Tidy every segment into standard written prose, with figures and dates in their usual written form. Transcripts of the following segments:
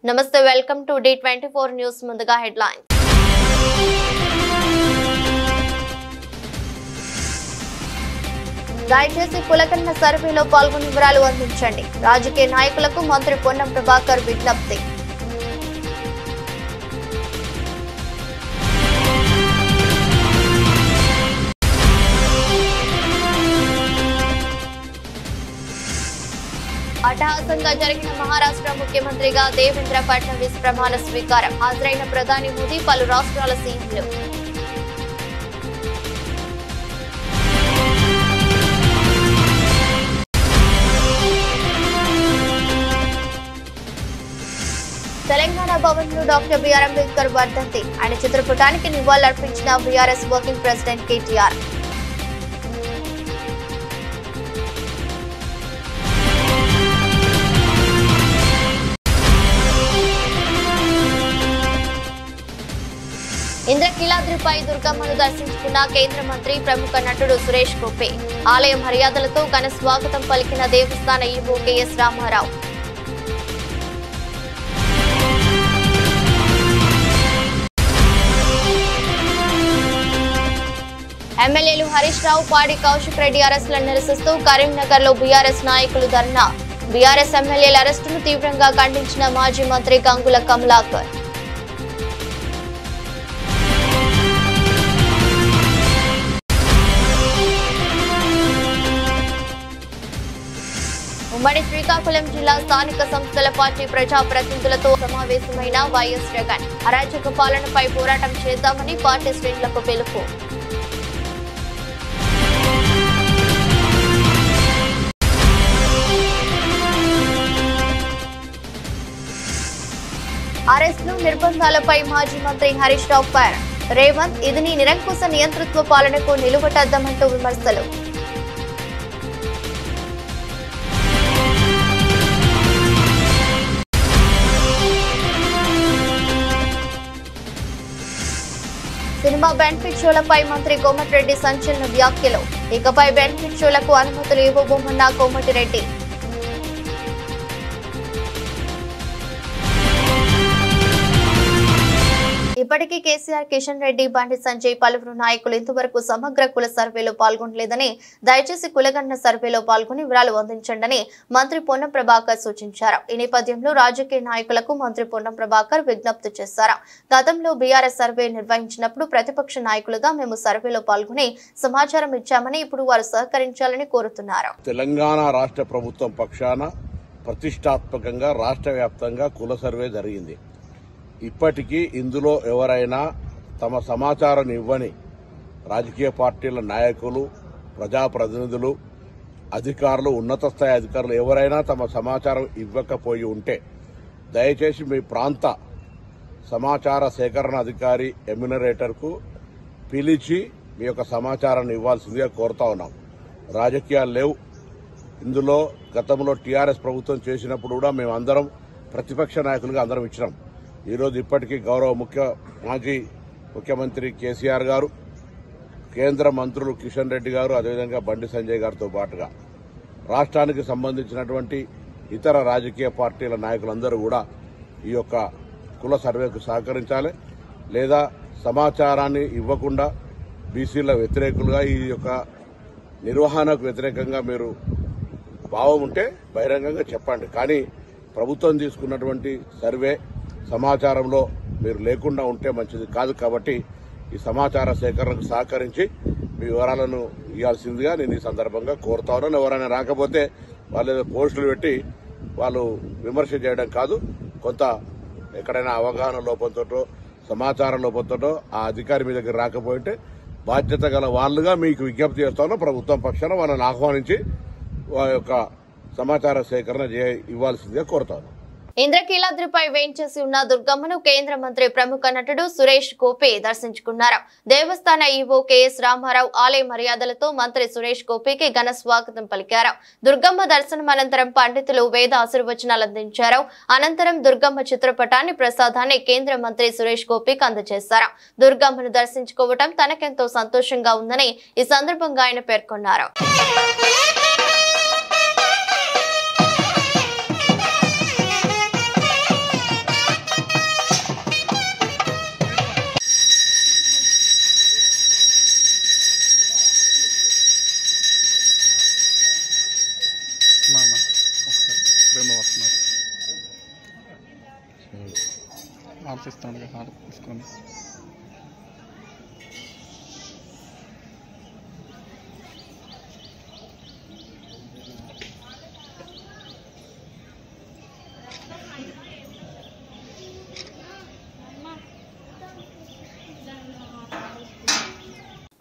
నమస్తే welcome to D24 news ముందుగా headline దయచేసి కులగణన సర్వేలో పాల్గొని వివరాలు అందించండి రాజకీయ నాయకులకు మంత్రి పొన్నం ప్రభాకర్ విజ్ఞప్తి అట్టహాసంగా జరిగిన మహారాష్ట్ర ముఖ్యమంత్రిగా దేవేంద్ర ఫడ్నవీస్ ప్రమాణ స్వీకారం హాజరైన ప్రధాని మోదీ పలు రాష్ట్రాల సీఎంలు తెలంగాణ భవన్ లో డాక్టర్ బిఆర్ అంబేద్కర్ వర్ధంతి ఆయన చిత్రపటానికి నివాళులర్పించిన బీఆర్ఎస్ వర్కింగ్ ప్రెసిడెంట్ కేటీఆర్ ఇంద్రకీలాద్రిపై దుర్గమ్మను దర్శించుకున్న కేంద్ర మంత్రి ప్రముఖ నటుడు సురేష్ గోపి ఆలయ మర్యాదలతో ఘన స్వాగతం పలికిన దేవస్థాన ఈవో కెఎస్ రామారావు ఎమ్మెల్యేలు హరీష్ రావు పాడి కౌశిక్ రెడ్డి అరెస్టులను నిరసిస్తూ కరీంనగర్ లో బీఆర్ఎస్ నాయకులు ధర్నా బీఆర్ఎస్ ఎమ్మెల్యేల అరెస్టును తీవ్రంగా ఖండించిన మాజీ మంత్రి గంగుల కమలాకర్ ఉమ్మడి శ్రీకాకుళం జిల్లా స్థానిక సంస్థల పార్టీ ప్రజాప్రతినిధులతో సమావేశమైన వైఎస్ జగన్ అరాచక పాలనపై పోరాటం చేద్దామని పార్టీ శ్రేణులకు పిలుపు అరెస్టులు నిర్బంధాలపై మాజీ మంత్రి హరీష్ రావు ఫైర్ రేవంత్ ఇది నీ నిరంకుశ నియంతృత్వ పాలనకు నిలువటద్దమంటూ విమర్శలు సినిమా బెనిఫిట్ షోలపై మంత్రి కోమటిరెడ్డి సంచలన వ్యాఖ్యలు ఇకపై బెనిఫిట్ షోలకు అనుమతులు ఇవ్వబోమన్న కోమటిరెడ్డి ఇప్పటికీ కేసీఆర్ కిషన్ రెడ్డి బండి సంజయ్ పలువురు నాయకులు ఇంతవరకు సమగ్ర కుల సర్వేలో పాల్గొనలేదని దయచేసి కులగణన సర్వేలో పాల్గొని వివరాలు అందించండి మంత్రి పొన్నం ప్రభాకర్ సూచించారు ఈ నేపథ్యంలో రాజకీయ నాయకులకు మంత్రి పొన్నం ప్రభాకర్ విజ్ఞప్తి చేశారు గతంలో బీఆర్ఎస్ సర్వే నిర్వహించినప్పుడు ప్రతిపక్ష నాయకులుగా మేము సర్వేలో పాల్గొని సమాచారం ఇచ్చామని ఇప్పుడు వారు సహకరించాలని కోరుతున్నారు. తెలంగాణ రాష్ట్ర ప్రభుత్వం పక్షాన ప్రతిష్టాత్మకంగా రాష్ట్ర వ్యాప్తంగా కుల సర్వే జరిగింది. ఇప్పటికీ ఇందులో ఎవరైనా తమ సమాచారం ఇవ్వని రాజకీయ పార్టీల నాయకులు ప్రజాప్రతినిధులు అధికారులు ఉన్నత స్థాయి అధికారులు ఎవరైనా తమ సమాచారం ఇవ్వకపోయి ఉంటే దయచేసి మీ ప్రాంత సమాచార సేకరణ అధికారి ఎమ్యునరేటర్కు పిలిచి మీ యొక్క సమాచారాన్ని ఇవ్వాల్సిందిగా కోరుతా ఉన్నాం. రాజకీయాలు లేవు ఇందులో. గతంలో టీఆర్ఎస్ ప్రభుత్వం చేసినప్పుడు కూడా మేమందరం ప్రతిపక్ష నాయకులుగా అందరం ఇచ్చినాం. ఈరోజు ఇప్పటికీ గౌరవ మాజీ ముఖ్యమంత్రి కేసీఆర్ గారు, కేంద్ర మంత్రులు కిషన్ రెడ్డి గారు, అదేవిధంగా బండి సంజయ్ గారితో పాటుగా రాష్ట్రానికి సంబంధించినటువంటి ఇతర రాజకీయ పార్టీల నాయకులందరూ కూడా ఈ యొక్క కుల సర్వేకు సహకరించాలి. లేదా సమాచారాన్ని ఇవ్వకుండా బీసీల వ్యతిరేకులుగా ఈ యొక్క నిర్వహణకు వ్యతిరేకంగా మీరు భావం ఉంటే బహిరంగంగా చెప్పండి. కానీ ప్రభుత్వం తీసుకున్నటువంటి సర్వే సమాచారంలో మీరు లేకుండా ఉంటే మంచిది కాదు. కాబట్టి ఈ సమాచార సేకరణకు సహకరించి మీ వివరాలను ఇవ్వాల్సిందిగా నేను ఈ సందర్భంగా కోరుతా ఉన్నాను. ఎవరైనా రాకపోతే వాళ్ళు పోస్టులు పెట్టి వాళ్ళు విమర్శ చేయడం కాదు. కొంత ఎక్కడైనా అవగాహన లోపంతోటో సమాచారం లోపంతోటో ఆ అధికారి మీ దగ్గర రాకపోయింటే బాధ్యత గల వాళ్ళుగా మీకు విజ్ఞప్తి చేస్తాను. ప్రభుత్వం పక్షాన వాళ్ళని ఆహ్వానించి వారి యొక్క సమాచార సేకరణ ఇవ్వాల్సిందిగా కోరుతాను. ఇంద్రకీలాద్రిపై వేంచేసి ఉన్న దుర్గమ్మను కేంద్ర మంత్రి ప్రముఖ నటుడు సురేష్ గోపి దర్శించుకున్నారు. దేవస్థాన ఈవో కెఎస్ రామారావు ఆలయ మర్యాదలతో మంత్రి సురేష్ గోపికి ఘన స్వాగతం పలికారు. దుర్గమ్మ దర్శనం అనంతరం పండితులు వేద ఆశీర్వచనాలు అందించారు. అనంతరం దుర్గమ్మ చిత్రపటాన్ని ప్రసాదాన్ని కేంద్ర మంత్రి సురేష్ గోపికి అందజేశారు. దుర్గమ్మను దర్శించుకోవడం తనకెంతో సంతోషంగా ఉందని ఈ సందర్భంగా ఆయన పేర్కొన్నారు. ఆర్తిస్తాను హారతి తీసుకొని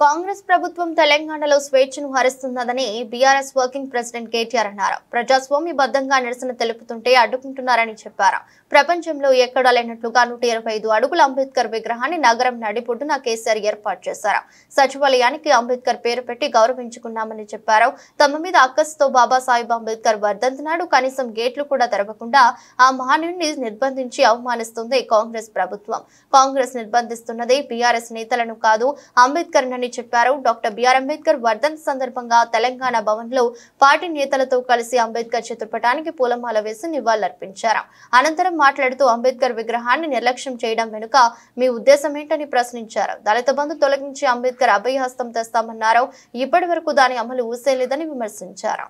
కాంగ్రెస్ ప్రభుత్వం తెలంగాణలో స్వేచ్ఛను హరిస్తున్నదని బీఆర్ఎస్ వర్కింగ్ ప్రెసిడెంట్ కేటీఆర్ అన్నారు. ప్రజాస్వామ్యబద్ధంగా నిరసన తెలుపుతుంటే అడ్డుకుంటున్నారని చెప్పారు. ప్రపంచంలో ఎక్కడా లేనట్లుగా 125 అడుగుల అంబేద్కర్ విగ్రహాన్ని నగరం నడిబొడ్డున కేసీఆర్ ఏర్పాటు చేశారు. సచివాలయానికి అంబేద్కర్ పేరు పెట్టి గౌరవించుకున్నామని చెప్పారు. తమ మీద అక్కసుతో బాబాసాహెబ్ అంబేద్కర్ వర్ధంతి నాడు కనీసం గేట్లు కూడా తెరవకుండా ఆ మహనీయుడిని నిర్బంధించి అవమానిస్తుంది కాంగ్రెస్ ప్రభుత్వం. కాంగ్రెస్ నిర్బంధిస్తున్నది బీఆర్ఎస్ నేతలను కాదు, అంబేద్కర్ నని చెప్పారు. డాక్టర్ బిఆర్ అంబేద్కర్ వర్ధంతి సందర్భంగా తెలంగాణ భవన్ లో పార్టీ నేతలతో కలిసి అంబేద్కర్ చిత్రపటానికి పూలమాల వేసి నివాళులర్పించారు. అనంతరం మాట్లాడుతూ అంబేద్కర్ విగ్రహాన్ని నిర్లక్ష్యం చేయడం వెనుక మీ ఉద్దేశం ఏంటని ప్రశ్నించారు. దళిత బంధు తొలగించి అంబేద్కర్ అభయహస్తం తెస్తామన్నారు. ఇప్పటి వరకు దాని అమలు ఊసేలేదని విమర్శించారు.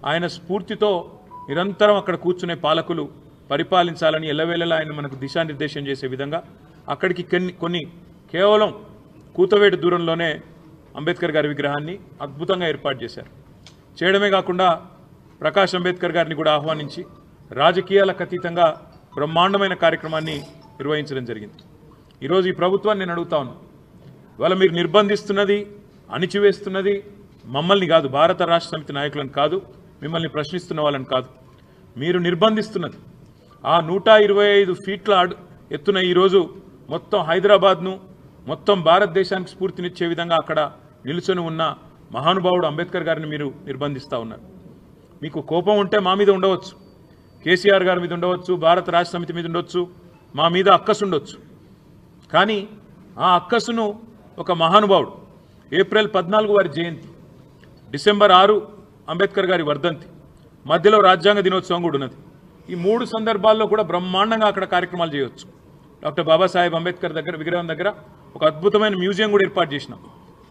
ఆయన స్ఫూర్తితో నిరంతరం అక్కడ కూర్చునే పాలకులు పరిపాలించాలని ఎల్లవేళలా ఆయన మనకు దిశానిర్దేశం చేసే విధంగా అక్కడికి కొన్ని కేవలం కూతవేటు దూరంలోనే అంబేద్కర్ గారి విగ్రహాన్ని అద్భుతంగా ఏర్పాటు చేశారు. చేయడమే కాకుండా ప్రకాష్ అంబేద్కర్ గారిని కూడా ఆహ్వానించి రాజకీయాలకు అతీతంగా బ్రహ్మాండమైన కార్యక్రమాన్ని నిర్వహించడం జరిగింది. ఈరోజు ఈ ప్రభుత్వాన్ని నేను అడుగుతా ఉన్నాను, ఇవాళ మీరు నిర్బంధిస్తున్నది, అణిచివేస్తున్నది మమ్మల్ని కాదు, భారత రాష్ట్ర సమితి నాయకులను కాదు, మిమ్మల్ని ప్రశ్నిస్తున్న వాళ్ళని కాదు, మీరు నిర్బంధిస్తున్నది ఆ 125 ఫీట్ల ఎత్తున ఈరోజు మొత్తం హైదరాబాద్ను మొత్తం భారతదేశానికి స్ఫూర్తినిచ్చే విధంగా అక్కడ నిలుచొని ఉన్న మహానుభావుడు అంబేద్కర్ గారిని మీరు నిర్బంధిస్తూ ఉన్నారు. మీకు కోపం ఉంటే మా మీద ఉండవచ్చు, కేసీఆర్ గారి మీద ఉండవచ్చు, భారత రాష్ట్ర సమితి మీద ఉండొచ్చు, మా మీద అక్కసు ఉండొచ్చు. కానీ ఆ అక్కసును ఒక మహానుభావుడు ఏప్రిల్ 14 వారి జయంతి, డిసెంబర్ 6 అంబేద్కర్ గారి వర్ధంతి, మధ్యలో రాజ్యాంగ దినోత్సవం కూడా ఉన్నది. ఈ 3 సందర్భాల్లో కూడా బ్రహ్మాండంగా అక్కడ కార్యక్రమాలు చేయవచ్చు. డాక్టర్ బాబాసాహెబ్ అంబేద్కర్ దగ్గర విగ్రహం దగ్గర ఒక అద్భుతమైన మ్యూజియం కూడా ఏర్పాటు చేసినాం.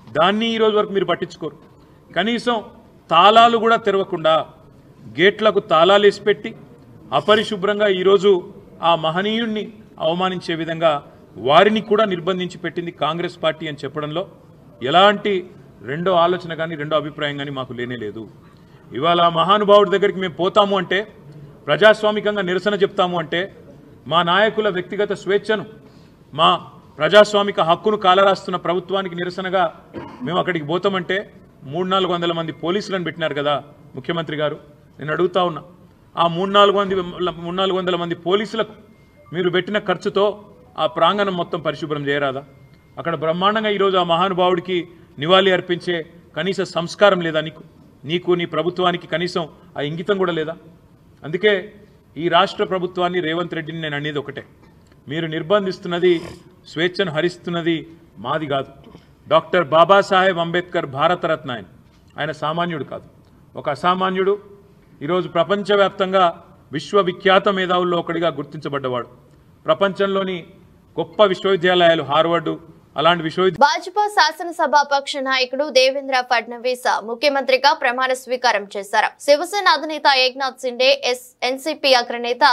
దాన్ని ఈరోజు వరకు మీరు పట్టించుకోరు. కనీసం తాళాలు కూడా తెరవకుండా గేట్లకు తాళాలు వేసి పెట్టి అపరిశుభ్రంగా ఈరోజు ఆ మహనీయుణ్ణి అవమానించే విధంగా వారిని కూడా నిర్బంధించి పెట్టింది కాంగ్రెస్ పార్టీ అని చెప్పడంలో ఎలాంటి రెండో ఆలోచన కానీ రెండో అభిప్రాయం కానీ మాకు లేనేలేదు. ఇవాళ మహానుభావుడి దగ్గరికి మేము పోతాము అంటే, ప్రజాస్వామికంగా నిరసన చెప్తాము అంటే, మా నాయకుల వ్యక్తిగత స్వేచ్ఛను, మా ప్రజాస్వామిక హక్కును కాలరాస్తున్న ప్రభుత్వానికి నిరసనగా మేము అక్కడికి పోతామంటే 300-400 మంది పోలీసులను పెట్టినారు కదా ముఖ్యమంత్రి గారు. నేను అడుగుతా ఉన్నా, ఆ 300-400 మంది పోలీసులకు మీరు పెట్టిన ఖర్చుతో ఆ ప్రాంగణం మొత్తం పరిశుభ్రం చేయరాదా? అక్కడ బ్రహ్మాండంగా ఈరోజు ఆ మహానుభావుడికి నివాళి అర్పించే కనీస సంస్కారం లేదా నీకు నీ ప్రభుత్వానికి కనీసం ఆ ఇంగితం కూడా లేదా? అందుకే ఈ రాష్ట్ర ప్రభుత్వాన్ని, రేవంత్ రెడ్డిని నేను అనేది ఒకటే, మీరు నిర్బంధిస్తున్నది, స్వేచ్ఛను హరిస్తున్నది మాది కాదు. డాక్టర్ బాబాసాహెబ్ అంబేద్కర్ భారతరత్న ఆయన సామాన్యుడు కాదు, ఒక అసామాన్యుడు. ఈరోజు ప్రపంచవ్యాప్తంగా విశ్వవిఖ్యాత మేధావుల్లో ఒకటిగా గుర్తించబడ్డవాడు. ప్రపంచంలోని గొప్ప విశ్వవిద్యాలయాలు, హార్వర్డ్ అలాంటి భాజపా శాసనసభాపక్ష నాయకుడు దేవేంద్ర ఫడ్నవీస్ ముఖ్యమంత్రిగా ప్రమాణ స్వీకారం చేశారు. శివసేన అధినేత ఏక్నాథ్ సిండే, ఎన్సీపీ అగ్రనేత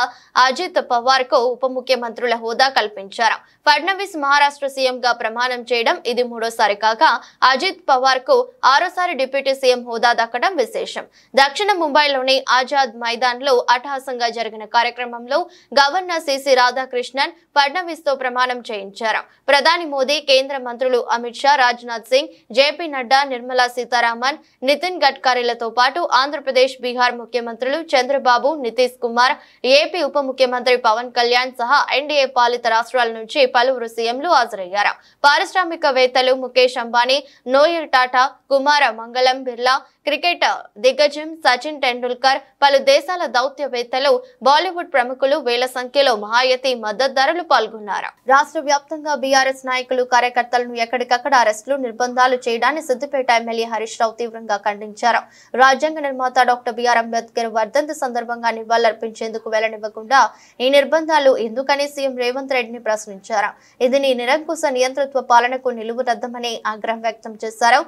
అజిత్ పవార్ కు ఉప ముఖ్యమంత్రుల హోదా కల్పించారు. ఫడ్నవీస్ మహారాష్ట్ర సీఎం గా ప్రమాణం చేయడం ఇది 3వ కాగా అజిత్ పవార్ కు 6వ డిప్యూటీ సీఎం హోదా దక్కడం విశేషం. దక్షిణ ముంబైలోని ఆజాద్ మైదాన్ లో అట్టహాసంగా జరిగిన కార్యక్రమంలో గవర్నర్ సిసి రాధాకృష్ణన్ ఫడ్నవీస్ తో ప్రమాణం చేయించారు. ప్రధాని మోదీ, కేంద్ర మంత్రులు అమిత్ షా, రాజ్నాథ్ సింగ్, జేపీ నడ్డా, నిర్మలా సీతారామన్, నితిన్ గడ్కరీలతో పాటు ఆంధ్రప్రదేశ్, బీహార్ ముఖ్యమంత్రులు చంద్రబాబు, నితీష్ కుమార్, ఏపీ ఉప ముఖ్యమంత్రి పవన్ కళ్యాణ్ సహా ఎన్డీఏ పాలిత రాష్ట్రాల నుంచి పలువురు సీఎంలు హాజరయ్యారు. పారిశ్రామికవేత్తలు ముఖేష్ అంబానీ, నోయల్ టాటా, కుమార మంగళం బిర్లా, క్రికెట్ దిగ్గజం సచిన్ టెండూల్కర్, పలు దేశాల దౌత్యవేత్తలు, బాలీవుడ్ ప్రముఖులు వేల సంఖ్యలో మహాయతి మద్దతుదారులు పాల్గొన్నారు. రాష్ట్ర వ్యాప్తంగా బీఆర్ఎస్ నాయకులు, కార్యకర్తలను ఎక్కడికక్కడ అరెస్టులు, నిర్బంధాలు చేయడాన్ని సిద్దిపేట ఎమ్మెల్యే హరీష్ రావు తీవ్రంగా ఖండించారు. రాజ్యాంగ నిర్మాత డాక్టర్ బిఆర్ అంబేద్కర్ వర్ధంతి సందర్భంగా నివాళులర్పించేందుకు వెళ్లనివ్వకుండా ఈ నిర్బంధాలు ఎందుకని సీఎం రేవంత్ రెడ్డిని ప్రశ్నించారు. ఇది నీ నిరంకుశ నియంతృత్వ పాలనకు నిలువురద్దమని ఆగ్రహం వ్యక్తం చేశారు.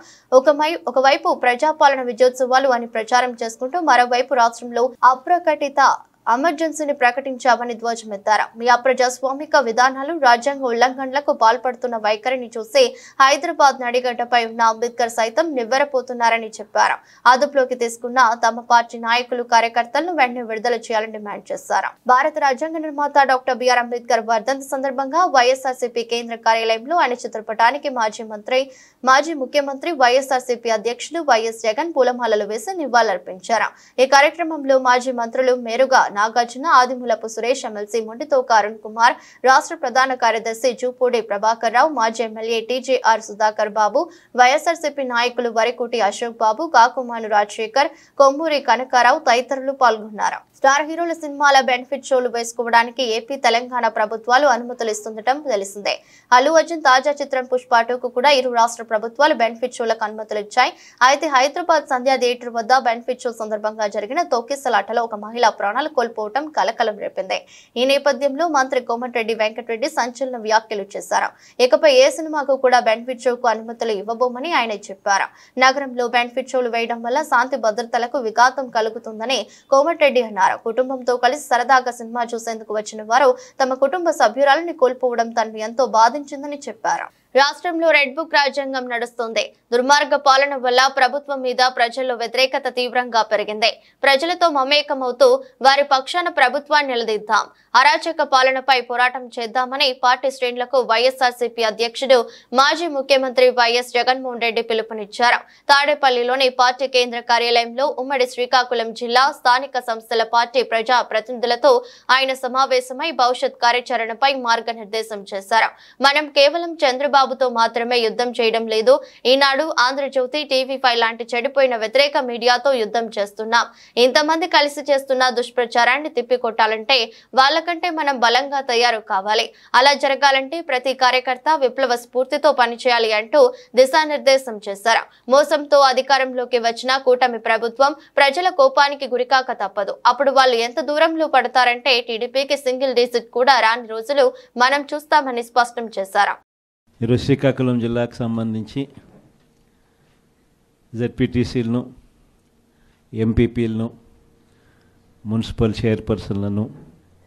ఒకవైపు ప్రజాపాలన విజయోత్సవాలు అని ప్రచారం చేసుకుంటూ మరోవైపు రాష్ట్రంలో అప్రకటిత ఎమర్జెన్సీని ప్రకటించామని ధ్వజమెత్తారు. మీ అప్రజాస్వామిక విధానాలు రాజ్యాంగ ఉల్లంఘనలకు పాల్పడుతున్న వైఖరిని చూసి హైదరాబాద్ నడిగడ్డపై ఉన్న అంబేద్కర్ సైతం నివ్వెరపోతున్నారని చెప్పారు. అదుపులోకి తీసుకున్న తమ పార్టీ నాయకులు కార్యకర్తలను వెంటనే విడుదల చేయాలని డిమాండ్ చేశారు. భారత రాజ్యాంగ నిర్మాత డాక్టర్ బిఆర్ అంబేద్కర్ వర్ధంతి సందర్భంగా వైఎస్ఆర్సీపీ కేంద్ర కార్యాలయంలో ఆయన చిత్రపటానికి మాజీ ముఖ్యమంత్రి వైఎస్ఆర్సీపీ అధ్యక్షుడు వైఎస్ జగన్ పూలమాలలు వేసి నివాళులర్పించారు. ఈ కార్యక్రమంలో మాజీ మంత్రులు మేరుగా నాగార్జున, ఆదిమూలపు సురేష్, ఎమ్మెల్సీ మొండితోక అరుణ్ కుమార్, రాష్ట్ర ప్రధాన కార్యదర్శి జూపూడి ప్రభాకర్ రావు, మాజీ ఎమ్మెల్యే టీజేఆర్ సుధాకర్ బాబు, వైఎస్ఆర్సీపీ నాయకులు వరికోటి అశోక్ బాబు, కాకుమాను రాజశేఖర్, కొమ్మూరి కనకారావు తదితరులు పాల్గొన్నారు. స్టార్ హీరోల సినిమాల బెనిఫిట్ షోలు వేసుకోవడానికి ఏపీ, తెలంగాణ ప్రభుత్వాలు అనుమతులు ఇస్తుండటం తెలిసిందే. అల్లు అర్జున్ తాజా చిత్రం పుష్ప 2కు కూడా ఇరు రాష్ట్ర ప్రభుత్వాలు బెనిఫిట్ షోలకు అనుమతులు ఇచ్చాయి. అయితే హైదరాబాద్ సంధ్యా థియేటర్ వద్ద బెనిఫిట్ షో సందర్భంగా జరిగిన తొక్కిసలాటలో ఒక మహిళ ప్రాణాలు కోల్పోవడం కలకలం రేపింది. ఈ నేపథ్యంలో మంత్రి కోమటిరెడ్డి వెంకటరెడ్డి సంచలన వ్యాఖ్యలు చేశారు. ఇకపై ఏ సినిమాకు కూడా బెనిఫిట్ షోకు అనుమతులు ఇవ్వబోమని ఆయన చెప్పారు. నగరంలో బెనిఫిట్ షోలు వేయడం వల్ల శాంతి భద్రతలకు విఘాతం కలుగుతుందని కోమటిరెడ్డి అన్నారు. కుటుంబంతో కలిసి సరదాగా సినిమా చూసేందుకు వచ్చిన వారు తమ కుటుంబ సభ్యురాలని కోల్పోవడం తనను ఎంతో బాధించిందని చెప్పారు. రాష్ట్రంలో రెడ్ బుక్ రాజ్యాంగం నడుస్తుంది. దుర్మార్గ పాలన వల్ల ప్రభుత్వం మీద ప్రజల్లో వ్యతిరేకత తీవ్రంగా పెరిగింది. ప్రజలతో మమేకమవుతూ వారి పక్షాన ప్రభుత్వాన్ని నిలదీద్దాం, అరాచక పాలనపై పోరాటం చేద్దామని పార్టీ శ్రేణులకు వైఎస్ఆర్సీపీ అధ్యక్షుడు మాజీ ముఖ్యమంత్రి వైఎస్ జగన్మోహన్ రెడ్డి పిలుపునిచ్చారు. తాడేపల్లిలోని పార్టీ కేంద్ర కార్యాలయంలో ఉమ్మడి శ్రీకాకుళం జిల్లా స్థానిక సంస్థల పార్టీ ప్రజా ప్రతినిధులతో ఆయన సమావేశమై భవిష్యత్ కార్యాచరణపై మార్గనిర్దేశం చేశారు. మనం కేవలం చంద్రబాబుతో మాత్రమే యుద్ధం చేయడం లేదు. ఈనాడు, ఆంధ్రజ్యోతి, టీవీ5 లాంటి చెడిపోయిన వ్యతిరేక మీడియాతో యుద్ధం చేస్తున్నాం. ఇంతమంది కలిసి చేస్తున్న దుష్ప్రచారాన్ని తిప్పికొట్టాలంటే వాళ్ళకంటే మనం బలంగా తయారు కావాలి. అలా జరగాలంటే ప్రతి కార్యకర్త విప్లవ స్ఫూర్తితో పనిచేయాలి అంటూ దిశానిర్దేశం చేశారు. మోసంతో అధికారంలోకి వచ్చిన కూటమి ప్రభుత్వం ప్రజల కోపానికి గురికాక తప్పదు. అప్పుడు వాళ్ళు ఎంత దూరంలో పడతారంటే టీడీపీకి సింగిల్ డిజిట్ కూడా రాని రోజులు మనం చూస్తామని స్పష్టం చేశారు. ఈరోజు శ్రీకాకుళం జిల్లాకు సంబంధించి జెడ్పీటీసీలను, ఎంపీపీలను, మున్సిపల్ చైర్పర్సన్లను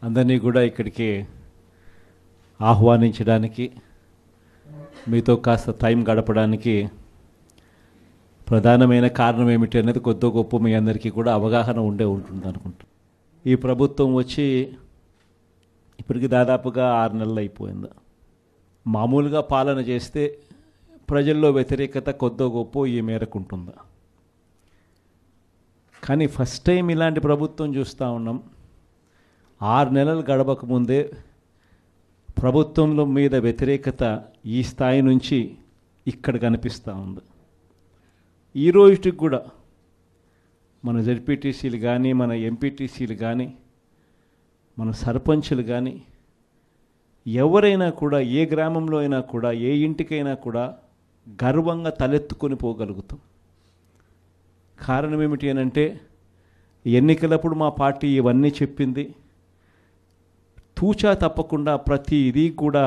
అందరినీ కూడా ఇక్కడికి ఆహ్వానించడానికి, మీతో కాస్త టైం గడపడానికి ప్రధానమైన కారణం ఏమిటి అనేది కొద్ది గొప్ప మీ అందరికీ కూడా అవగాహన ఉంటుంది అనుకుంటా. ఈ ప్రభుత్వం వచ్చి ఇప్పటికి దాదాపుగా 6 నెలలు అయిపోయింది. మామూలుగా పాలన చేస్తే ప్రజల్లో వ్యతిరేకత కొద్దో గొప్ప ఈ మేరకు ఉంటుందా? కానీ ఫస్ట్ టైం ఇలాంటి ప్రభుత్వం చూస్తూ ఉన్నాం. 6 నెలలు గడవక ముందే ప్రభుత్వంలో మీద వ్యతిరేకత ఈ స్థాయి నుంచి ఇక్కడ కనిపిస్తూ ఉంది. ఈ రోజుకి కూడా మన జెడ్పీటీసీలు కానీ, మన ఎంపీటీసీలు కానీ, మన సర్పంచులు కానీ, ఎవరైనా కూడా ఏ గ్రామంలో అయినా కూడా, ఏ ఇంటికైనా కూడా గర్వంగా తలెత్తుకొని పోగలుగుతాం. కారణం ఏమిటి అనంటే ఎన్నికలప్పుడు మా పార్టీ ఇవన్నీ చెప్పింది. తూచా తప్పకుండా ప్రతి ఇది కూడా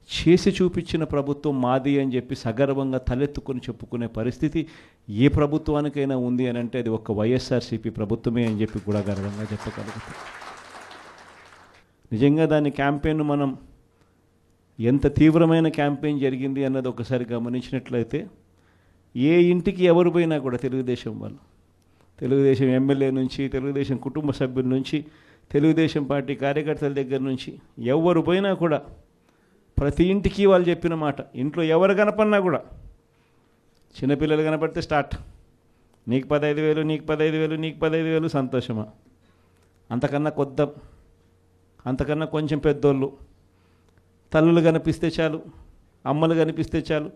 చేసి చూపించిన ప్రభుత్వం మాది అని చెప్పి సగర్వంగా తలెత్తుకొని చెప్పుకునే పరిస్థితి ఏ ప్రభుత్వానికైనా ఉంది అని అంటే అది ఒక వైఎస్ఆర్సీపీ ప్రభుత్వమే అని చెప్పి కూడా గర్వంగా చెప్పగలుగుతాం. నిజంగా దాని క్యాంపెయిన్ మనం ఎంత తీవ్రమైన క్యాంపెయిన్ జరిగింది అన్నది ఒకసారి గమనించినట్లయితే ఏ ఇంటికి ఎవరు పోయినా కూడా తెలుగుదేశం వాళ్ళు, తెలుగుదేశం ఎమ్మెల్యే నుంచి, తెలుగుదేశం కుటుంబ సభ్యుల నుంచి, తెలుగుదేశం పార్టీ కార్యకర్తల దగ్గర నుంచి ఎవరు పోయినా కూడా ప్రతి ఇంటికి వాళ్ళు చెప్పిన మాట, ఇంట్లో ఎవరు కనపడినా కూడా చిన్నపిల్లలు కనపడితే స్టార్ట్, నీకు 15,000, నీకు 15,000, నీకు 15,000, సంతోషమా? అంతకన్నా కొంచెం పెద్దోళ్ళు, తల్లులు కనిపిస్తే చాలు, అమ్మలు కనిపిస్తే చాలు,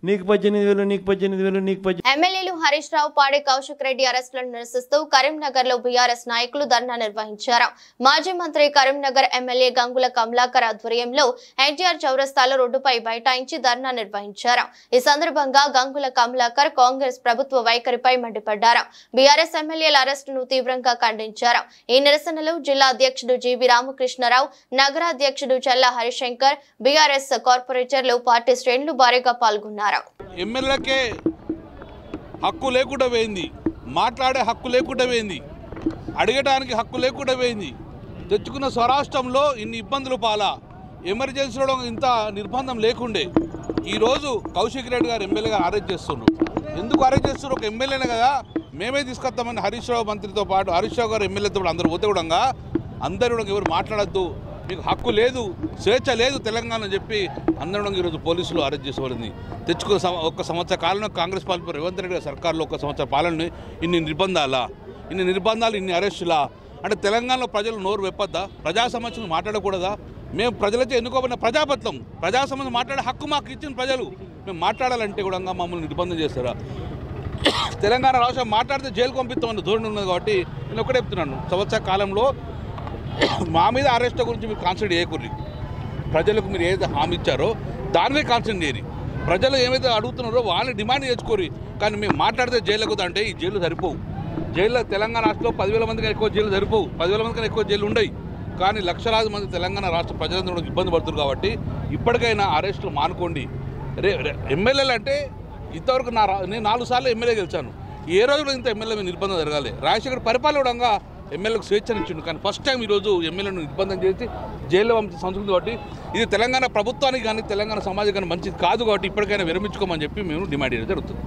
నీకు 18,000, నీకు 18,000, నీకు 18,000. ఎమ్మెల్యేలు హరీష్ రావు, పాడి కౌశిక్ రెడ్డి అరెస్టులను నిరసిస్తూ కరీంనగర్ లో బీఆర్ఎస్ నాయకులు ధర్నా నిర్వహించారు. మాజీ మంత్రి కరీంనగర్ ఎమ్మెల్యే గంగుల కమలాకర్ ఆధ్వర్యంలో ఎన్టీఆర్ చౌరస్తాలో రోడ్డుపై బైఠాయించి ధర్నా నిర్వహించారు. ఈ సందర్భంగా గంగుల కమలాకర్ కాంగ్రెస్ ప్రభుత్వ వైఖరిపై మండిపడ్డారు. బీఆర్ఎస్ ఎమ్మెల్యేల అరెస్టును తీవ్రంగా ఖండించారు. ఈ నిరసనలో జిల్లా అధ్యక్షుడు జీవి రామకృష్ణరావు, నగరాధ్యక్షుడు చల్లా హరిశంకర్, బీఆర్ఎస్ కార్పొరేటర్లు, పార్టీ శ్రేణులు భారీగా పాల్గొన్నారు. ఎమ్మెల్యేకే హక్కు లేకుండా పోయింది, మాట్లాడే హక్కు లేకుండా పోయింది. అడగడానికి హక్కు లేకుండా పోయింది. తెచ్చుకున్న స్వరాష్ట్రంలో ఇన్ని ఇబ్బందులు పాలా, ఎమర్జెన్సీలో ఇంత నిర్బంధం లేకుండే. ఈరోజు కౌశిక్ రెడ్డి గారు ఎమ్మెల్యేగా అరెస్ట్ చేస్తున్నారు. ఎందుకు అరెస్ట్ చేస్తున్నారు? ఒక ఎమ్మెల్యేనే కదా, మేమే తీసుకొస్తామని హరీష్ రావు మంత్రితో పాటు హరీష్ రావు గారు ఎమ్మెల్యేతో పాటు అందరూ పోతే కూడా అందరూ ఎవరు మాట్లాడద్దు, మీకు హక్కు లేదు, స్వేచ్ఛ లేదు తెలంగాణ అని చెప్పి అందరూ ఈరోజు పోలీసులు అరెస్ట్ చేసుకోవాలని తెచ్చుకున్న ఒక సంవత్సర కాలంలో కాంగ్రెస్ పార్టీ రేవంత్ రెడ్డి గారి సర్కారులో ఒక సంవత్సర పాలన ఇన్ని నిర్బంధాలు ఇన్ని అరెస్టులా అంటే తెలంగాణలో ప్రజలు నోరు వెప్పద్దా? ప్రజా సమస్యలు మాట్లాడకూడదా? మేము ప్రజలచే ఎన్నుకోబడిన ప్రజాపత్రం, ప్రజా సమస్యలు మాట్లాడే హక్కు మాకు ఇచ్చిన ప్రజలు, మేము మాట్లాడాలంటే కూడా మమ్మల్ని నిర్బంధం చేస్తారా? తెలంగాణ రాష్ట్రం మాట్లాడితే జైలు పంపిస్తామని ధోరణి ఉన్నది. కాబట్టి నేను ఒకటే చెప్తున్నాను, సంవత్సర కాలంలో మా మీద అరెస్ట్ గురించి మీరు కాన్సన్ట్రేట్ చేయకూడదు. ప్రజలకు మీరు ఏదైతే హామీ ఇచ్చారో దాని మీద కాన్సన్ట్రేట్ చేయరు. ప్రజలు ఏమైతే అడుగుతున్నారో వాళ్ళని డిమాండ్ చేసుకోరు. కానీ మేము మాట్లాడితే జైలుకు అంటే ఈ జైలు సరిపోవు. జైల్లో తెలంగాణ రాష్ట్రంలో 10,000 మందికి ఎక్కువ జైలు సరిపోవు, 10,000 మందికి ఎక్కువ జైలు ఉండవు. కానీ లక్షలాది మంది తెలంగాణ రాష్ట్ర ప్రజలందరూ ఇబ్బంది పడుతున్నారు. కాబట్టి ఇప్పటికైనా అరెస్టులు మానుకోండి. ఎమ్మెల్యేలు అంటే ఇంతవరకు నేను 4 సార్లు ఎమ్మెల్యే గెలిచాను. ఏ రోజులో ఇంత ఎమ్మెల్యే మీద నిర్బంధం జరగాలి? రాజశేఖర్ పరిపాలన ఎమ్మెల్యేలకు స్వేచ్ఛనిచ్చిండు. కానీ ఫస్ట్ టైం ఈరోజు ఎమ్మెల్యేను నిర్బంధం చేసి జైల్లో పంపించే సంస్కృతి. కాబట్టి ఇది తెలంగాణ ప్రభుత్వానికి కానీ తెలంగాణ సమాజం కానీ మంచిది కాదు. కాబట్టి ఇప్పటికైనా విరమించుకోమని చెప్పి మేము డిమాండ్ చేయడం జరుగుతుంది.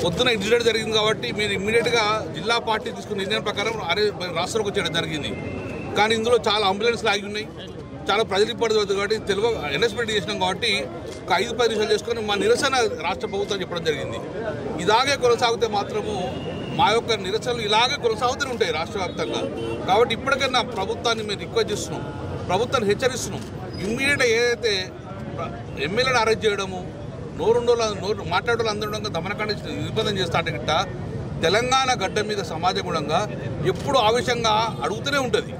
పొద్దున ఇన్సిడెంట్ జరిగింది కాబట్టి మీరు ఇమ్మీడియట్గా జిల్లా పార్టీ తీసుకున్న నిర్ణయం ప్రకారం రాష్ట్రంలోకి వచ్చేయడం జరిగింది. కానీ ఇందులో చాలా అంబులెన్స్లు ఆగి ఉన్నాయి, చాలా ప్రజలు ఇబ్బంది పడుతుంది. కాబట్టి తెలుగు అనౌన్స్మెంట్ చేసినాం కాబట్టి ఒక 5-10 నిమిషాలు చేసుకొని మా నిరసన రాష్ట్ర ప్రభుత్వం చెప్పడం జరిగింది. ఇలాగే కొనసాగితే మాత్రము మా యొక్క నిరసనలు ఇలాగే కొనసాగుతూనే ఉంటాయి రాష్ట్ర వ్యాప్తంగా. కాబట్టి ఇప్పటికైనా ప్రభుత్వాన్ని మేము రిక్వెస్ట్ చేస్తున్నాం, ప్రభుత్వాన్ని హెచ్చరిస్తున్నాం. ఇమ్మీడియట్గా ఏదైతే ఎమ్మెల్యేని అరెస్ట్ చేయడము, నోరు మాట్లాడేవాళ్ళు అందరూ దమనకాండ నిర్బంధం చేస్తా అంటే గిట్ట తెలంగాణ గడ్డ మీద సమాజం కూడా ఎప్పుడు ఆవేశంగా అడుగుతూనే ఉంటుంది.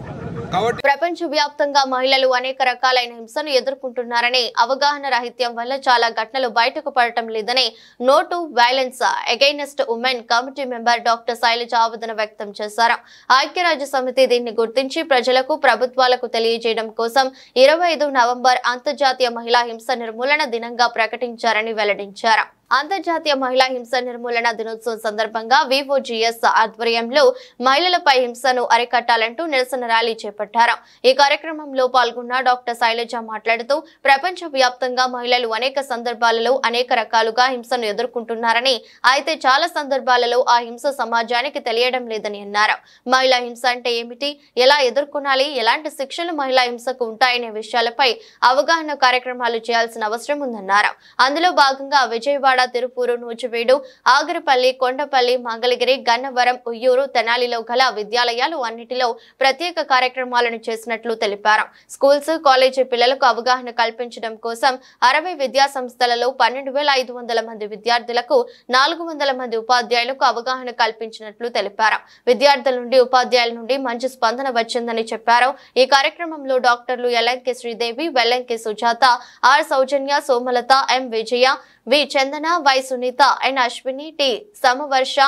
ప్రపంచ వ్యాప్తంగా మహిళలు అనేక రకాలైన హింసను ఎదుర్కొంటున్నారని, అవగాహన రాహిత్యం వల్ల చాలా ఘటనలు బయటకు పడటం లేదని no to violence against women committee member doctor Shailaja ఆవేదన వ్యక్తం చేశారు. ఐక్యరాజ్య సమితి దీన్ని గుర్తించి ప్రజలకు, ప్రభుత్వాలకు తెలియజేయడం కోసం 25 నవంబర్ అంతర్జాతీయ మహిళా హింస నిర్మూలన దినంగా ప్రకటించారని వెల్లడించారు. అంతర్జాతీయ మహిళా హింస నిర్మూలన దినోత్సవం సందర్భంగా వివోజిఎస్ ఆధ్వర్యంలో మహిళలపై హింసను అరికట్టాలంటూ నిరసన ర్యాలీ చేపట్టారు. ఈ కార్యక్రమంలో పాల్గొన్న డాక్టర్ శైలజ మాట్లాడుతూ ప్రపంచ వ్యాప్తంగా మహిళలు అనేక సందర్భాలలో అనేక రకాలుగా హింసను ఎదుర్కొంటున్నారని, అయితే చాలా సందర్భాలలో ఆ హింస సమాజానికి తెలియడం లేదని అన్నారు. మహిళా హింస అంటే ఏమిటి, ఎలా ఎదుర్కొనాలి, ఎలాంటి శిక్షలు మహిళా హింసకు ఉంటాయనే విషయాలపై అవగాహన కార్యక్రమాలు చేయాల్సిన అవసరం ఉందన్నారు. అందులో భాగంగా విజయవాడ, తిరుపూరు, నూజివీడు, ఆగరపల్లి, కొండపల్లి, మంగళగిరి, గన్నవరం, ఉయ్యూరు, తెనాలిలో గల విద్యాలయాలు అన్నిటిలో ప్రత్యేక కార్యక్రమాలను చేసినట్లు తెలిపారు. స్కూల్స్, కాలేజీ పిల్లలకు అవగాహన కల్పించడం కోసం 60 విద్యా సంస్థలలో 12,500 మంది విద్యార్థులకు, 400 మంది ఉపాధ్యాయులకు అవగాహన కల్పించినట్లు తెలిపారు. విద్యార్థుల నుండి, ఉపాధ్యాయుల నుండి మంచి స్పందన వచ్చిందని చెప్పారు. ఈ కార్యక్రమంలో డాక్టర్లు LMK Sridevi, Vellanki Sujatha, R Soujanya, Somalatha, M Vijaya, V Chandana, Y Sunitha, N Ashwini, T Samavarsha,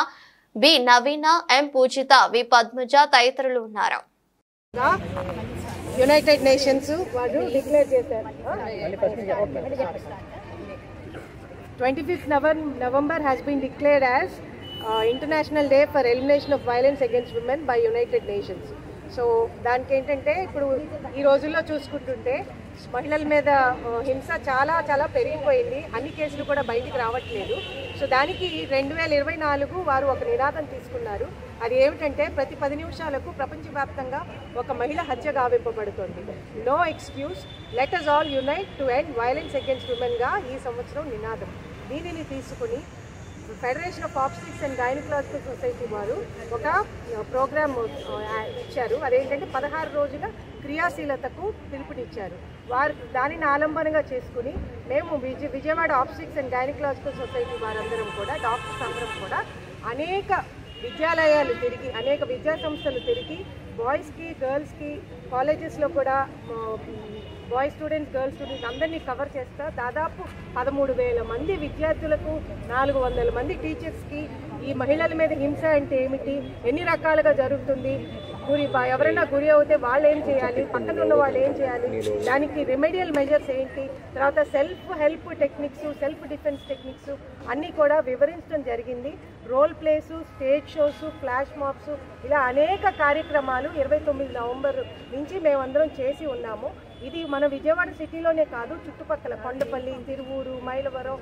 B Naveena, M Poojitha, V Padmaja తదితరులు ఉన్నారు. యునైటెడ్ నేషన్స్ వారు డిక్లేర్ చేశారు 25th November has been declared as International Day for Elimination of Violence Against Women by United Nations. So దానికి ఏంటంటే ఇప్పుడు ఈ రోజుల్లో చూసుకుంటుంటే మహిళల మీద హింస చాలా చాలా పెరిగిపోయింది. అన్ని కేసులు కూడా బయటికి రావట్లేదు. సో దానికి 2024 వారు ఒక నినాదం తీసుకున్నారు. అది ఏమిటంటే ప్రతి 10 నిమిషాలకు ప్రపంచవ్యాప్తంగా ఒక మహిళ హత్య గావింపబడుతుంది. No excuse, let us all unite to end violence against women గా ఈ సంవత్సరం నినాదం. దీనిని తీసుకుని federation of obstetrics and gynaecological society వారు ఒక ప్రోగ్రామ్ ఇచ్చారు. అదేంటంటే 16 రోజుల క్రియాశీలతకు పిలుపునిచ్చారు. వారు దానిని ఆలంబనగా చేసుకుని మేము Vijayawada obstetrics and gynaecological society వారందరం కూడా, డాక్టర్స్ అందరం కూడా అనేక విద్యాలయాలు తిరిగి, అనేక విద్యా సంస్థలు తిరిగి బాయ్స్కి, గర్ల్స్కి, కాలేజెస్లో కూడా బాయ్స్ స్టూడెంట్స్, గర్ల్స్ స్టూడెంట్స్ అందరినీ కవర్ చేస్తా దాదాపు 13,000 మంది విద్యార్థులకు, 400 మంది టీచర్స్కి ఈ మహిళల మీద హింస అంటే ఏమిటి, ఎన్ని రకాలుగా జరుగుతుంది, ఎవరైనా గురి అవుతే వాళ్ళు ఏం చేయాలి, పక్కన ఉన్న వాళ్ళు ఏం చేయాలి, దానికి రెమెడియల్ మెజర్స్ ఏంటి, తర్వాత self help techniques, self defence techniques అన్నీ కూడా వివరించడం జరిగింది. Role plays, stage shows, flash mobs, ఇలా అనేక కార్యక్రమాలు 29 నవంబర్ నుంచి మేమందరం చేసి ఉన్నాము. ఇది మన విజయవాడ సిటీలోనే కాదు, చుట్టుపక్కల కొండపల్లి, తిరువూరు, మైలవరం,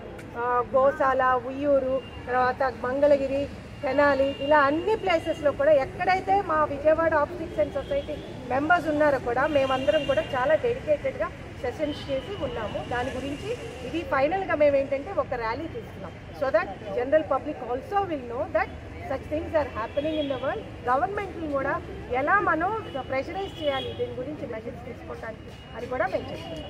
గోశాల, ఉయ్యూరు, తర్వాత మంగళగిరి, తెనాలి, ఇలా అన్ని ప్లేసెస్లో కూడా ఎక్కడైతే మా విజయవాడ ఆబ్స్టిక్స్ అండ్ సొసైటీ మెంబర్స్ ఉన్నారో కూడా మేమందరం కూడా చాలా డెడికేటెడ్గా సెషన్స్ చేసి ఉన్నాము. దాని గురించి ఇది ఫైనల్గా మేము ఏంటంటే ఒక ర్యాలీ తీస్తున్నాం, so that general public also will know that such things are happening in the world. గవర్నమెంట్ని కూడా ఎలా మనం ప్రెషరైజ్ చేయాలి దీని గురించి మెజర్స్ తీసుకోవడానికి అని కూడా మేము చెప్తున్నాం.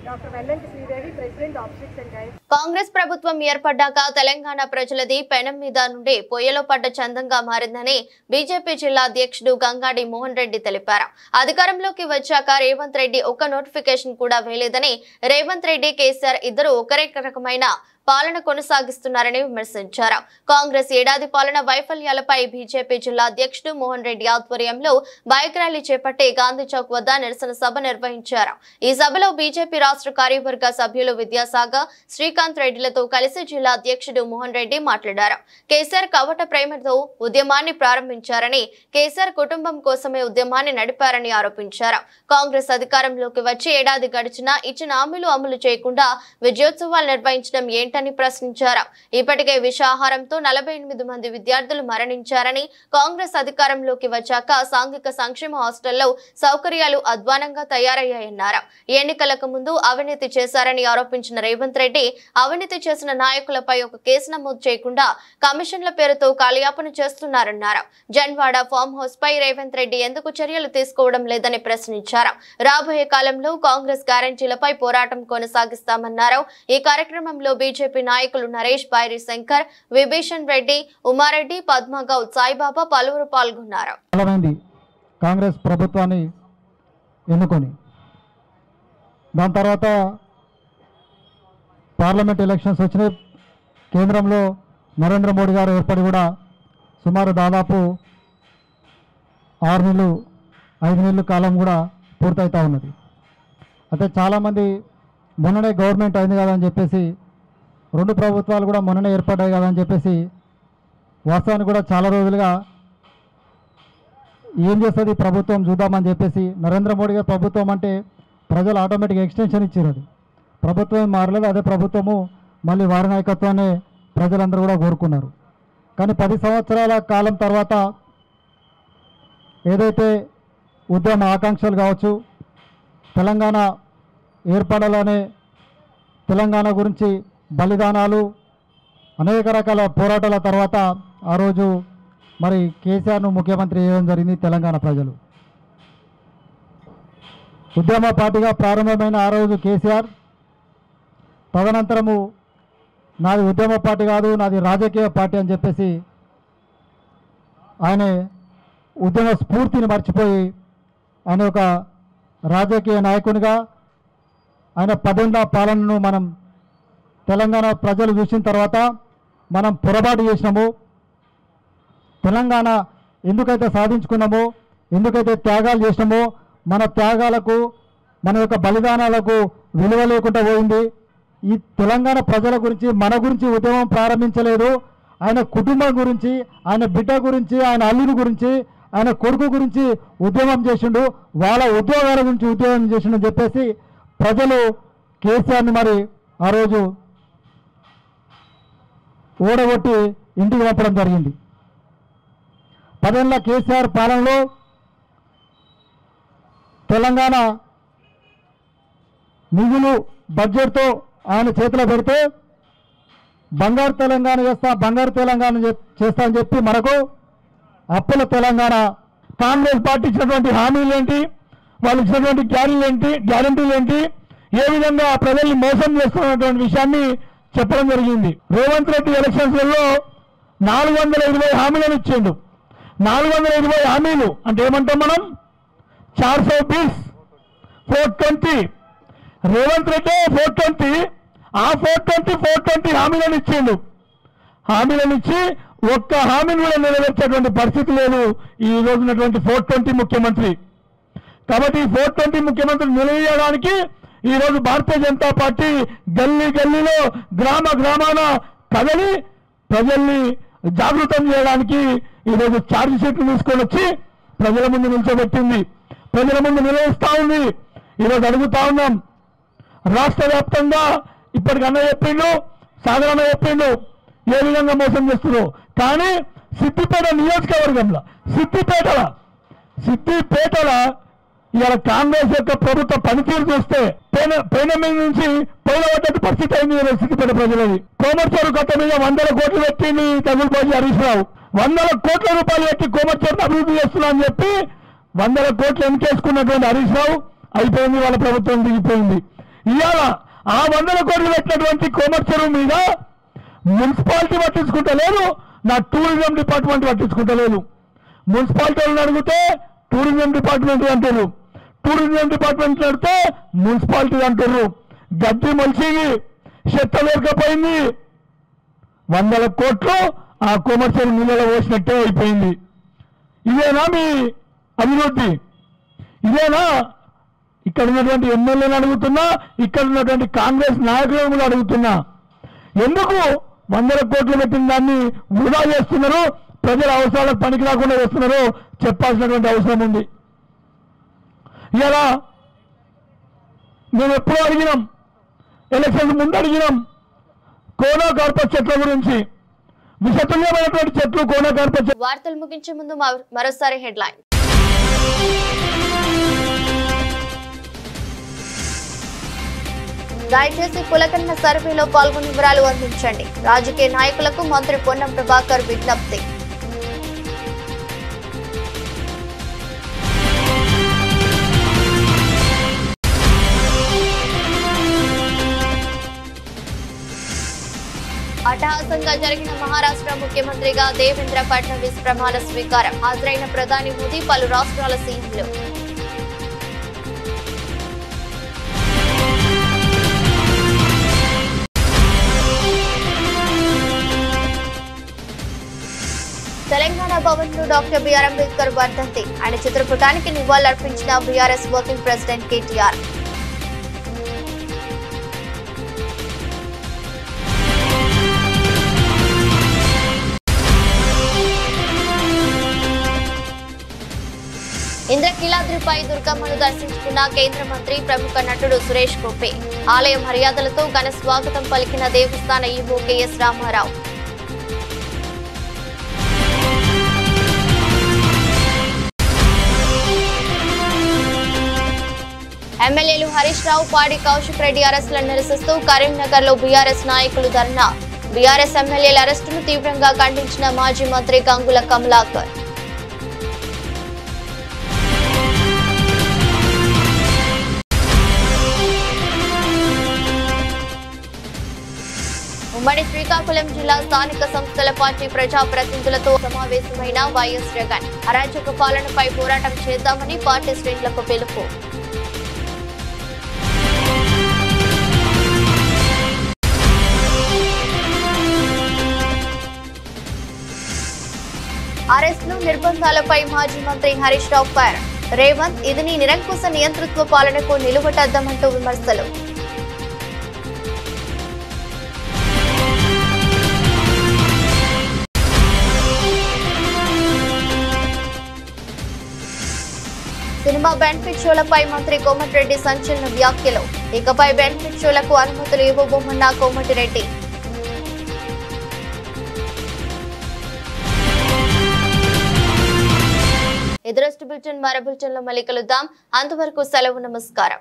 Doctor Vellanti Sridevi, president ఆబ్స్టిక్స్ and gynaecology. Congress ప్రభుత్వం ఏర్పడ్డాక తెలంగాణ ప్రజలది పెనం మీద నుండి పొయ్యలో పడ్డ చందంగా మారిందని బీజేపీ జిల్లా అధ్యక్షుడు గంగాడి మోహన్ రెడ్డి తెలిపారు. అధికారంలోకి వచ్చాక రేవంత్ రెడ్డి ఒక్క నోటిఫికేషన్ కూడా వేయలేదని, రేవంత్ రెడ్డి, కేసీఆర్ ఇద్దరు ఒకరే రకమైన పాలన కొనసాగిస్తున్నారని విమర్శించారు. కాంగ్రెస్ ఏడాది పాలన వైఫల్యాలపై బీజేపీ జిల్లా అధ్యక్షుడు మోహన్ రెడ్డి ఆధ్వర్యంలో బైక్ ర్యాలీ చేపట్టి గాంధీ చౌక్ వద్ద నిరసన సభ నిర్వహించారు. ఈ సభలో బీజేపీ రాష్ట్ర కార్యవర్గ సభ్యులు విద్యాసాగర్, శ్రీకాంత్ రెడ్డిలతో కలిసి జిల్లా అధ్యక్షుడు మోహన్ రెడ్డి మాట్లాడారు. కేసీఆర్ కవట ప్రేమతో ఉద్యమాన్ని ప్రారంభించారని, కేసీఆర్ కుటుంబం కోసమే ఉద్యమాన్ని నడిపారని ఆరోపించారు. కాంగ్రెస్ అధికారంలోకి వచ్చి ఏడాది గడిచినా ఇచ్చిన హామీలు అమలు చేయకుండా విజయోత్సవాలు నిర్వహించడం ఏంటి అని ప్రశ్నించారు. ఇప్పటికే విషాహారంతో 48 మంది విద్యార్థులు మరణించారని, కాంగ్రెస్ అధికారంలోకి వచ్చాక సాంఘిక సంక్షేమ హాస్టల్లో సౌకర్యాలు అధ్వానంగా తయారయ్యాయన్నారు. ఎన్నికలకు ముందు అవినీతి చేశారని ఆరోపించిన రేవంత్ రెడ్డి, అవినీతి చేసిన నాయకులపై ఒక కేసు నమోదు చేయకుండా కమిషన్ల పేరుతో కాలయాపన చేస్తున్నారన్నారు. జన్వాడ ఫామ్ హౌస్ పై రేవంత్ రెడ్డి ఎందుకు చర్యలు తీసుకోవడం లేదని ప్రశ్నించారు. రాబోయే కాలంలో కాంగ్రెస్ గ్యారంటీలపై పోరాటం కొనసాగిస్తామన్నారు. ఈ కార్యక్రమంలో బీజేపీ నాయకులు నరేష్, బైరి శంకర్, విభీషణ్ రెడ్డి, ఉమారెడ్డి, పద్మగౌడ్, సాయిబాబా పలువురు పాల్గొన్నారు. కాంగ్రెస్ ప్రభుత్వాన్ని ఎన్నుకొని దాని తర్వాత పార్లమెంట్ ఎలక్షన్స్ వచ్చినాయి. కేంద్రంలో నరేంద్ర మోడీ గారు ఏర్పడి కూడా సుమారు దాదాపు 6 నెలలు 5 నెలల కాలం కూడా పూర్తవుతూ ఉన్నది. అయితే చాలామంది మొన్ననే గవర్నమెంట్ అయింది కదా అని చెప్పేసి, 2 ప్రభుత్వాలు కూడా మొన్ననే ఏర్పడ్డాయి కదా అని చెప్పేసి, వాస్తవానికి కూడా చాలా రోజులుగా ఏం చేస్తుంది ప్రభుత్వం చూద్దామని చెప్పేసి, నరేంద్ర మోడీ గారి ప్రభుత్వం అంటే ప్రజలు ఆటోమేటిక్గా ఎక్స్టెన్షన్ ఇచ్చారు. అది ప్రభుత్వం మారలేదు, అదే ప్రభుత్వము మళ్ళీ వారి నాయకత్వాన్ని ప్రజలందరూ కూడా కోరుకున్నారు. కానీ 10 సంవత్సరాల కాలం తర్వాత ఏదైతే ఉద్యమ ఆకాంక్షలు కావచ్చు, తెలంగాణ ఏర్పడాలనే, తెలంగాణ గురించి బలిదానాలు, అనేక రకాల పోరాటాల తర్వాత ఆ రోజు మరి కేసీఆర్ను ముఖ్యమంత్రి చేయడం జరిగింది తెలంగాణ ప్రజలు. ఉద్యమ పార్టీగా ప్రారంభమైన ఆ రోజు కేసీఆర్, తదనంతరము నాది ఉద్యమ పార్టీ కాదు, నాది రాజకీయ పార్టీ అని చెప్పేసి ఆయన ఉద్యమ స్ఫూర్తిని మర్చిపోయి ఆయన ఒక రాజకీయ నాయకునిగా ఆయన 10 ఏళ్ల పాలనను మనం తెలంగాణ ప్రజలు చూసిన తర్వాత మనం పొరపాటు చేసినాము. తెలంగాణ ఎందుకైతే సాధించుకున్నామో, ఎందుకైతే త్యాగాలు చేసినామో, మన త్యాగాలకు, మన యొక్క బలిదానాలకు విలువ లేకుండా పోయింది. ఈ తెలంగాణ ప్రజల గురించి, మన గురించి ఉద్యమం ప్రారంభించలేదు. ఆయన కుటుంబం గురించి, ఆయన బిడ్డ గురించి, ఆయన అల్లుడి గురించి, ఆయన కొడుకు గురించి ఉద్యమం చేసిండు. వాళ్ళ ఉద్యోగాల గురించి ఉద్యమం చేసిండు అని చెప్పేసి ప్రజలు కేసీఆర్ని మరి ఆ రోజు ఓడగొట్టి ఇంటికి పంపడం జరిగింది. 10 ఏళ్ల కేసీఆర్ పాలనలో తెలంగాణ నిధులు బడ్జెట్తో ఆయన చేతిలో పెడితే బంగారు తెలంగాణ చేస్తా, బంగారు తెలంగాణ చేస్తా అని చెప్పి మనకు అప్పుల తెలంగాణ. కాంగ్రెస్ పార్టీ ఇచ్చినటువంటి హామీలు ఏంటి, వాళ్ళు ఇచ్చినటువంటి గ్యారంటీలు ఏంటి, ఏ విధంగా ప్రజల్ని మోసం చేస్తున్నటువంటి విషయాన్ని చెప్పడం జరిగింది. రేవంత్ రెడ్డి ఎలక్షన్స్లలో 420 హామీలను ఇచ్చిండు. 420 హామీలు అంటే ఏమంటాం మనం, 420 420. రేవంత్ రెడ్డి 420, ఆ 420 హామీలను ఇచ్చిండు. హామీలను ఇచ్చి ఒక్క హామీని కూడా నెరవేర్చేటువంటి పరిస్థితి లేదు ఈ రోజు ఉన్నటువంటి 420 ముఖ్యమంత్రి. కాబట్టి 420 ముఖ్యమంత్రి నిలదీయడానికి ఈరోజు భారతీయ జనతా పార్టీ గల్లీ గల్లీలో, గ్రామ గ్రామాన కదలి ప్రజల్ని జాగృతం చేయడానికి ఈరోజు ఛార్జ్ షీట్లు తీసుకొని వచ్చి ప్రజల ముందు నిల్చోబెట్టింది, ప్రజల ముందు నిలయిస్తా ఉంది. ఈరోజు అడుగుతా ఉన్నాం, రాష్ట్ర వ్యాప్తంగా ఇప్పటికన్నా చెప్పిండు, సాధారణ చెప్పిండు ఏ విధంగా మోసం చేస్తున్నారు. కానీ సిద్దిపేట నియోజకవర్గంలో సిద్దిపేటల ఇవాళ కాంగ్రెస్ యొక్క ప్రభుత్వ పనితీరు చూస్తే పైన మీద నుంచి పైన పరిస్థితి అయింది సిద్దిపేట ప్రజలది. కోమర్చేరు గత మీద 100 కోట్లు పెట్టింది తగులుపోయి హరీష్ రావు. 100 కోట్ల రూపాయలు పెట్టి కోమర్చేరును అభివృద్ధి చేస్తున్నా అని చెప్పి 100 కోట్లు ఎన్నికేసుకున్నటువంటి హరీష్ రావు అయిపోయింది, వాళ్ళ ప్రభుత్వం దిగిపోయింది. ఇవాళ ఆ 100 కోట్లు పెట్టినటువంటి కోమర్చేరు మీద మున్సిపాలిటీ పట్టించుకుంటలేదు, నా టూరిజం డిపార్ట్మెంట్ పట్టించుకుంటలేదు. మున్సిపాలిటీ వాళ్ళని అడిగితే టూరిజం డిపార్ట్మెంట్ అంటారు, టూరిజం డిపార్ట్మెంట్ అడిగితే మున్సిపాలిటీ అంటారు. గడ్డి మలిసిగి చెత్త లేకపోయింది. 100 కోట్లు ఆ కోమర్షియల్ నీళ్ళలో పోసినట్టే అయిపోయింది. ఇదేనా మీ అభివృద్ధి? ఇదేనా? ఇక్కడ ఉన్నటువంటి ఎమ్మెల్యేలు అడుగుతున్నా, ఇక్కడ ఉన్నటువంటి కాంగ్రెస్ నాయకులను కూడా అడుగుతున్నా, ఎందుకు 100 కోట్లు పెట్టిన దాన్ని వృధా చేస్తున్నారు, ప్రజల అవసరాలకు పనికి రాకుండా చేస్తున్నారో చెప్పాల్సినటువంటి అవసరం ఉంది. ఇలా మేము ఎప్పుడూ అడిగినాం, ఎలక్షన్ ముందు అడిగినాం కోనా కార్పస్ చెట్ల గురించి. విషతుల్యమైనటువంటి చెట్లు కోనా కార్పస్. వార్తలు ముగించే ముందు మరోసారి హెడ్లైన్. దయచేసి కులకన్న సర్వేలో పాల్గొని వివరాలు అందించండి. రాజకీయ నాయకులకు మంత్రి పొన్నం ప్రభాకర్ విజ్ఞప్తి. అట్టహాసంగా జరిగిన మహారాష్ట్ర ముఖ్యమంత్రిగా దేవేంద్ర ఫడ్నవీస్ ప్రమాణ స్వీకారం. హాజరైన ప్రధాని మోదీ, పలు రాష్ట్రాల సీఎంలు. తెలంగాణ భవన్ లో డాక్టర్ బిఆర్ అంబేద్కర్ వర్ధంతి. ఆయన చిత్రపటానికి నివాళులర్పించిన బీఆర్ఎస్ వర్కింగ్ ప్రెసిడెంట్ కేటీఆర్. ఇంద్రకీలాద్రిపై దుర్గమ్మను దర్శించుకున్న కేంద్ర మంత్రి, ప్రముఖ నటుడు సురేష్ గోపి. ఆలయ మర్యాదలతో ఘన స్వాగతం పలికిన దేవస్థాన ఈవో కెఎస్ రామారావు. ఎమ్మెల్యేలు హరీష్ రావు, పాడి కౌశిక్ రెడ్డి అరెస్టులను నిరసిస్తూ కరీంనగర్ లో బీఆర్ఎస్ నాయకులు ధర్నా. బీఆర్ఎస్ ఎమ్మెల్యేల అరెస్టును తీవ్రంగా ఖండించిన మాజీ మంత్రి గంగుల కమలాకర్. ఉమ్మడి శ్రీకాకుళం జిల్లా స్థానిక సంస్థల పార్టీ ప్రజాప్రతినిధులతో సమావేశమైన వైఎస్ జగన్. అరాచక పాలనపై పోరాటం చేద్దామని పార్టీ శ్రేణులకు పిలుపు. అరెస్టులు, నిర్బంధాలపై మాజీ మంత్రి హరీష్ రావు ఫైర్. రేవంత్, ఇది నీ నిరంకుశ నియంతృత్వ పాలనకు నిలువటద్దామంటూ విమర్శలు. సినిమా బెనిఫిట్ షోలపై మంత్రి కోమటిరెడ్డి సంచలన వ్యాఖ్యలు. ఇకపై బెనిఫిట్ షోలకు అనుమతులు ఇవ్వబోమన్న కోమటిరెడ్డి. ఎదురొస్ట్ బులెటిన్ మరో బులెటిన్లో మళ్ళీ కలుద్దాం. అంతవరకు సెలవు, నమస్కారం.